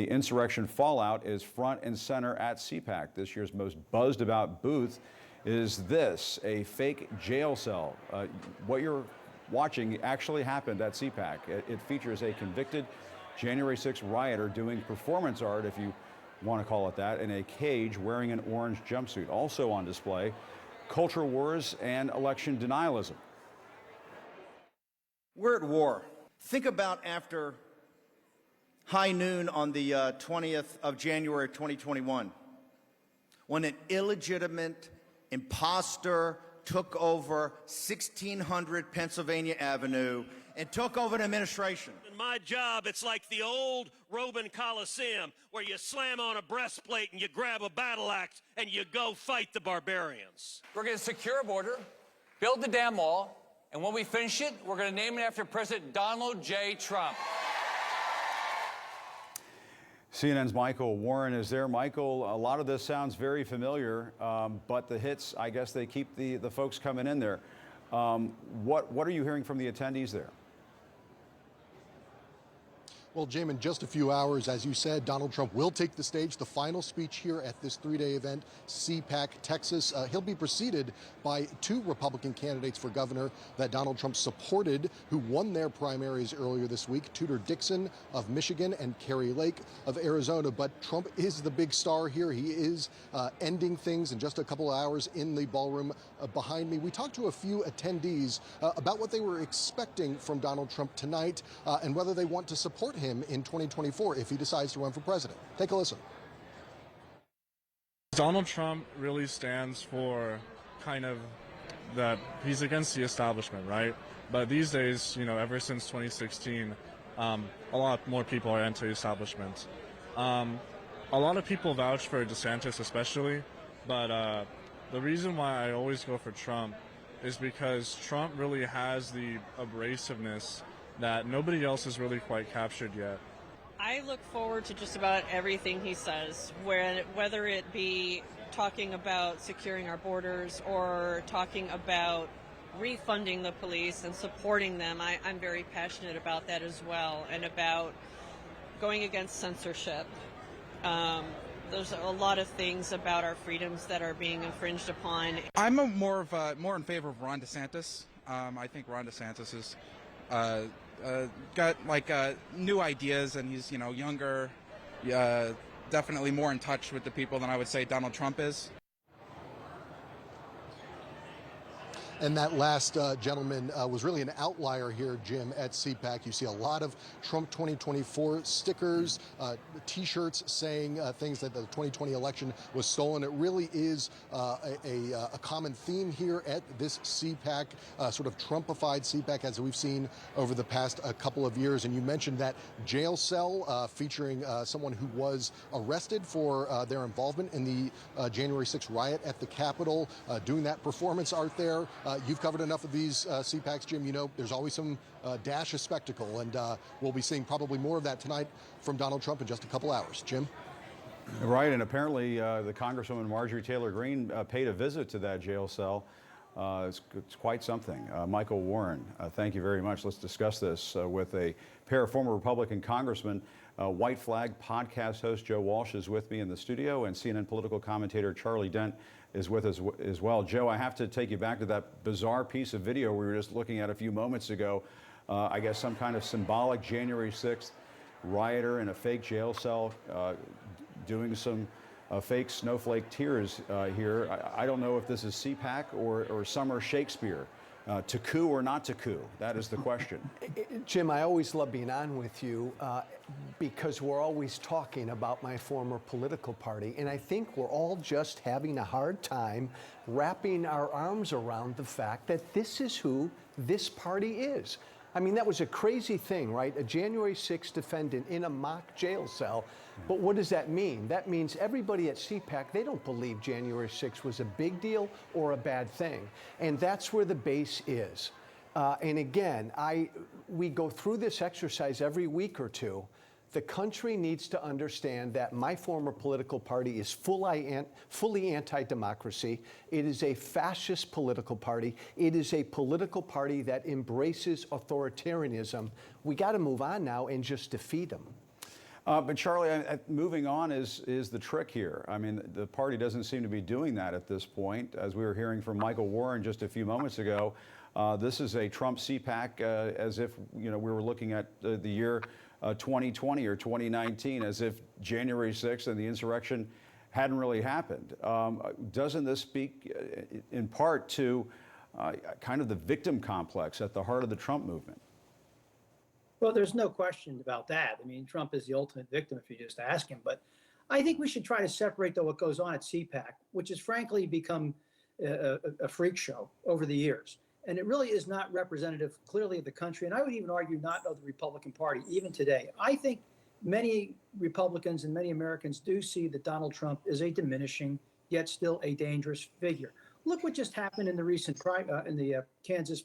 the insurrection fallout is front and center at CPAC. This year's most buzzed about booth is this, a fake jail cell. What you're watching actually happened at CPAC. It features a convicted January 6th rioter doing performance art, if you want to call it that, in a cage wearing an orange jumpsuit. Also on display, culture wars and election denialism. We're at war. Think about after high noon on the 20th of January 2021, when an illegitimate imposter took over 1600 Pennsylvania Avenue and took over an administration. In my job, it's like the old Roman Coliseum, where you slam on a breastplate and you grab a battle axe and you go fight the barbarians. We're going to secure a border, build the damn wall, and when we finish it, we're going to name it after President Donald J. Trump. CNN's Michael Warren is there. Michael, a lot of this sounds very familiar, but the hits, I guess they keep the folks coming in there. What are you hearing from the attendees there? Well, Jim, in just a few hours, as you said, Donald Trump will take the stage, the final speech here at this three-day event, CPAC, Texas. He'll be preceded by two Republican candidates for governor that Donald Trump supported, who won their primaries earlier this week, Tudor Dixon of Michigan and Kari Lake of Arizona. But Trump is the big star here. He is ending things in just a couple of hours in the ballroom behind me. We talked to a few attendees about what they were expecting from Donald Trump tonight and whether they want to support him in 2024 if he decides to run for president. Take a listen. Donald Trump really stands for kind of that he's against the establishment, right? But these days, you know, ever since 2016, a lot more people are anti-establishment. A lot of people vouch for DeSantis especially, but the reason why I always go for Trump is because Trump really has the abrasiveness that nobody else has really quite captured yet. I look forward to just about everything he says, whether it be talking about securing our borders or talking about refunding the police and supporting them. I'm very passionate about that as well, and about going against censorship. There's a lot of things about our freedoms that are being infringed upon. I'm more in favor of Ron DeSantis. I think Ron DeSantis is got like new ideas, and he's, you know, younger, definitely more in touch with the people than I would say Donald Trump is. And that last gentleman was really an outlier here, Jim, at CPAC. You see a lot of Trump 2024 stickers, T-shirts saying things that the 2020 election was stolen. It really is a common theme here at this CPAC, sort of Trumpified CPAC, as we've seen over the past couple of years. And you mentioned that jail cell featuring someone who was arrested for their involvement in the January 6th riot at the Capitol, doing that performance art there. You've covered enough of these CPACs, Jim. You know there's always some dash of spectacle, and we'll be seeing probably more of that tonight from Donald Trump in just a couple hours. Jim? Right, and apparently the Congresswoman Marjorie Taylor Greene paid a visit to that jail cell. It's quite something. Michael Warren, thank you very much. Let's discuss this with a pair of former Republican congressmen. White Flag podcast host Joe Walsh is with me in the studio, and CNN political commentator Charlie Dent is with us as well. Joe, I have to take you back to that bizarre piece of video we were just looking at a few moments ago. I guess some kind of symbolic January 6th rioter in a fake jail cell doing some fake snowflake tears here. I don't know if this is CPAC or Summer Shakespeare. To coup or not to coup? That is the question. Jim, I always love being on with you because we're always talking about my former political party. And I think we're all just having a hard time wrapping our arms around the fact that this is who this party is. I mean, that was a crazy thing, right? A January 6th defendant in a mock jail cell. But what does that mean? That means everybody at CPAC, they don't believe January 6th was a big deal or a bad thing. And that's where the base is. And again, we go through this exercise every week or two. The country needs to understand that my former political party is fully anti-democracy. It is a fascist political party. It is a political party that embraces authoritarianism. We got to move on now and just defeat them. But Charlie, moving on is the trick here. I mean, the party doesn't seem to be doing that at this point. As we were hearing from Michael Warren just a few moments ago, this is a Trump CPAC as if we were looking at the year 2020 or 2019, as if January 6th and the insurrection hadn't really happened. Doesn't this speak in part to kind of the victim complex at the heart of the Trump movement? Well, there's no question about that. I mean, Trump is the ultimate victim if you just ask him. But I think we should try to separate, though, what goes on at CPAC, which has frankly become a freak show over the years. And it really is not representative, clearly, of the country. And I would even argue not of the Republican Party, even today. I think many Republicans and many Americans do see that Donald Trump is a diminishing, yet still a dangerous figure. Look what just happened in the recent Kansas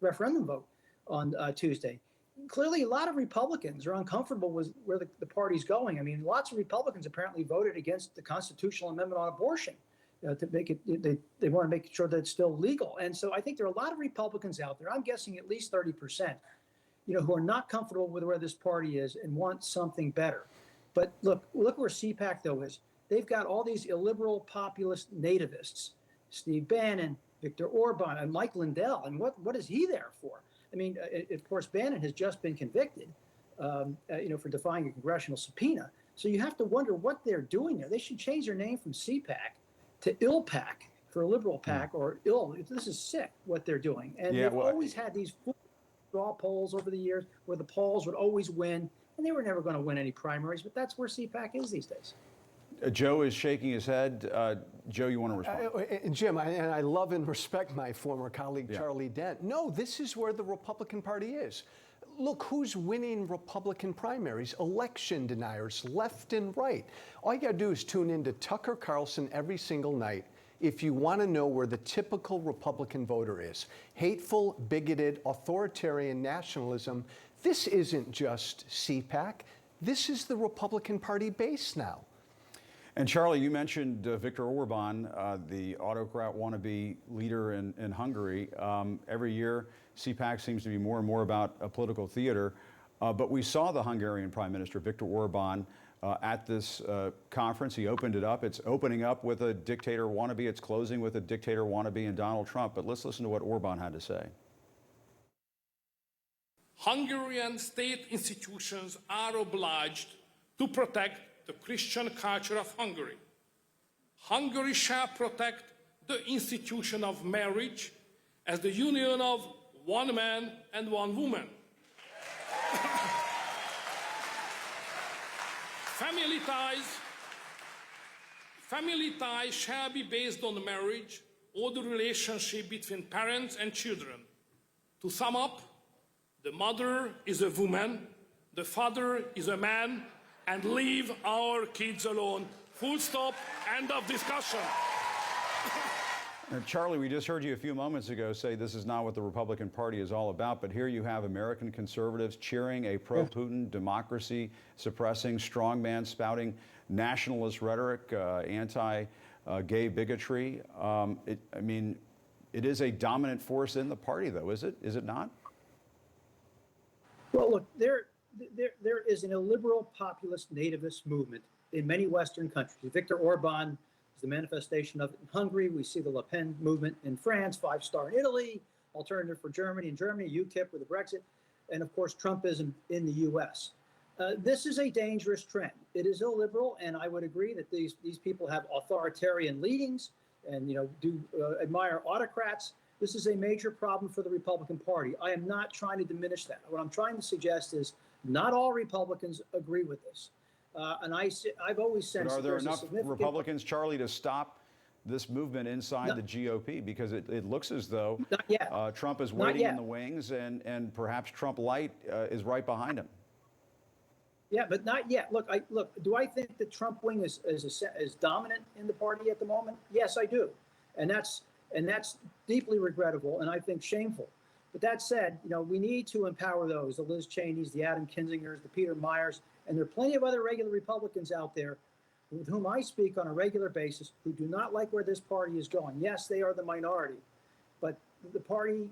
referendum vote on Tuesday. Clearly, a lot of Republicans are uncomfortable with where the party's going. I mean, lots of Republicans apparently voted against the constitutional amendment on abortion to make it. They want to make sure that it's still legal. And so I think there are a lot of Republicans out there. I'm guessing at least 30%, who are not comfortable with where this party is and want something better. But look where CPAC though is. They've got all these illiberal populist nativists, Steve Bannon, Viktor Orban, and Mike Lindell. And what is he there for? I mean, of course, Bannon has just been convicted, for defying a congressional subpoena. So you have to wonder what they're doing there. They should change their name from CPAC to ILPAC for a liberal PAC or ill. This is sick what they're doing. And they've always had these straw polls over the years where the polls would always win, and they were never going to win any primaries. But that's where CPAC is these days. Joe is shaking his head. Joe, you want to respond? Jim, I love and respect my former colleague, Charlie Dent. No, this is where the Republican Party is. Look who's winning Republican primaries, election deniers, left and right. All you got to do is tune in to Tucker Carlson every single night if you want to know where the typical Republican voter is. Hateful, bigoted, authoritarian nationalism. This isn't just CPAC. This is the Republican Party base now. And Charlie, you mentioned Viktor Orban, the autocrat wannabe leader in Hungary. Every year, CPAC seems to be more and more about a political theater. But we saw the Hungarian Prime Minister, Viktor Orban, at this conference. He opened it up. It's opening up with a dictator wannabe. It's closing with a dictator wannabe and Donald Trump. But let's listen to what Orban had to say. Hungarian state institutions are obliged to protect the Christian culture of Hungary. Hungary shall protect the institution of marriage as the union of one man and one woman. Family ties shall be based on marriage or the relationship between parents and children. To sum up, the mother is a woman, the father is a man, and leave our kids alone. Full stop, end of discussion. Charlie, we just heard you a few moments ago say this is not what the Republican Party is all about, but here you have American conservatives cheering a pro-Putin, democracy-suppressing strongman spouting nationalist rhetoric, anti-gay bigotry. It is a dominant force in the party, though, is it? Is it not? Well, look, there is an illiberal populist nativist movement in many Western countries. Viktor Orban is the manifestation of it in Hungary. We see the Le Pen movement in France, Five Star in Italy, Alternative for Germany in Germany, UKIP with the Brexit, and of course Trumpism in the U.S. This is a dangerous trend. It is illiberal, and I would agree that these people have authoritarian leanings and do admire autocrats. This is a major problem for the Republican Party. I am not trying to diminish that. What I'm trying to suggest is not all Republicans agree with this. And I've always sensed but are there enough Republicans, Charlie, to stop this movement inside the GOP? Because it looks as though Trump is waiting in the wings, and perhaps Trump Light is right behind him. Yeah, but not yet. Look, do I think the Trump wing is dominant in the party at the moment? Yes, I do. And that's deeply regrettable and I think shameful. But that said, we need to empower those, the Liz Cheneys, the Adam Kinzingers, the Peter Myers, and there are plenty of other regular Republicans out there with whom I speak on a regular basis who do not like where this party is going. Yes, they are the minority, but the party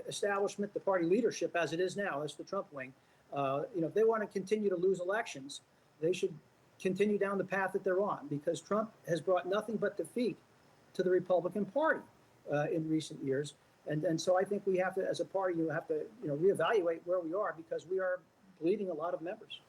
establishment, the party leadership as it is now, that's the Trump wing, if they want to continue to lose elections, they should continue down the path that they're on, because Trump has brought nothing but defeat to the Republican Party in recent years. And so I think we have to, as a party, have to reevaluate where we are, because we are bleeding a lot of members.